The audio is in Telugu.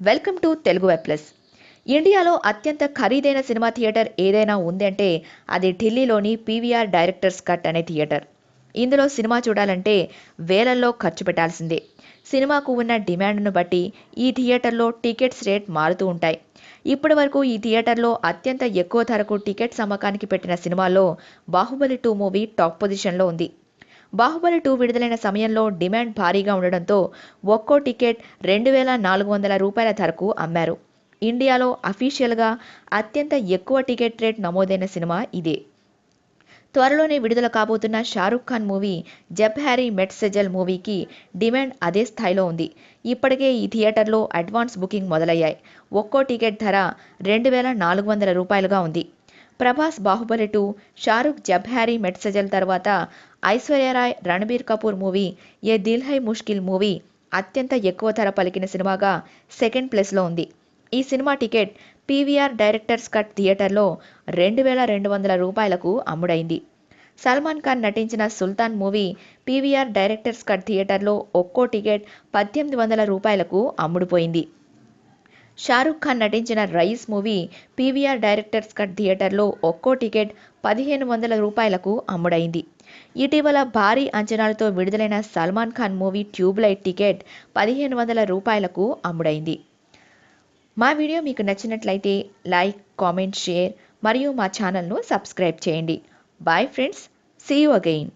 Welcome to Telugu web plus. ఇండియాలో అత్యంత ఖరీదైన సినిమా థియేటర్ ఏదైనా ఉందంటే అది ఢిల్లీలోని పీవీఆర్ డైరెక్టర్స్ కట్ అనే థియేటర్. ఇందులో సినిమా చూడాలంటే వేలల్లో ఖర్చు పెట్టాల్సిందే. సినిమాకు ఉన్న డిమాండ్ను బట్టి ఈ థియేటర్లో టికెట్స్ రేట్ మారుతూ ఉంటాయి. ఇప్పటి వరకు ఈ థియేటర్లో అత్యంత ఎక్కువ ధరకు టికెట్స్ అమ్మకానికి పెట్టిన సినిమాల్లో బాహుబలి 2 మూవీ టాప్ పొజిషన్లో ఉంది. బాహుబలి 2 విడుదలైన సమయంలో డిమాండ్ భారీగా ఉండడంతో ఒక్కో టికెట్ 2,400 రూపాయల ధరకు అమ్మారు. ఇండియాలో అఫీషియల్గా అత్యంత ఎక్కువ టికెట్ రేట్ నమోదైన సినిమా ఇదే. త్వరలోనే విడుదల కాబోతున్న షారుఖ్ ఖాన్ మూవీ జబ్ హ్యారీ మెట్ సెజల్ మూవీకి డిమాండ్ అదే స్థాయిలో ఉంది. ఇప్పటికే ఈ థియేటర్లో అడ్వాన్స్ బుకింగ్ మొదలయ్యాయి. ఒక్కో టికెట్ ధర 2,400 రూపాయలుగా ఉంది. ప్రభాస్ బాహుబలి 2, షారుఖ్ జబ్ హ్యారీ మెట్ సెజల్ తర్వాత ఐశ్వర్యరాయ్ రణబీర్ కపూర్ మూవీ ఏ దిల్ హై ముష్కిల్ మూవీ అత్యంత ఎక్కువ ధర పలికిన సినిమాగా సెకండ్ ప్లేస్లో ఉంది. ఈ cinema ticket PVR directors cut థియేటర్లో 2,200 రూపాయలకు అమ్ముడైంది. సల్మాన్ ఖాన్ నటించిన సుల్తాన్ మూవీ పీవీఆర్ డైరెక్టర్స్ కట్ థియేటర్లో ఒక్కో టికెట్ 1,800 రూపాయలకు అమ్ముడుపోయింది. షారుఖ్ ఖాన్ నటించిన Raees movie PVR directors cut థియేటర్లో ఒక్కో టికెట్ 1,500 రూపాయలకు అమ్ముడైంది. ఇటీవల భారీ అంచనాలతో విడుదలైన సల్మాన్ ఖాన్ మూవీ ట్యూబ్లైట్ టికెట్ 1,500 రూపాయలకు అమ్ముడైంది. మా వీడియో మీకు నచ్చినట్లయితే లైక్, కామెంట్, షేర్ మరియు మా ఛానల్ను సబ్స్క్రైబ్ చేయండి. Bye friends, see you again.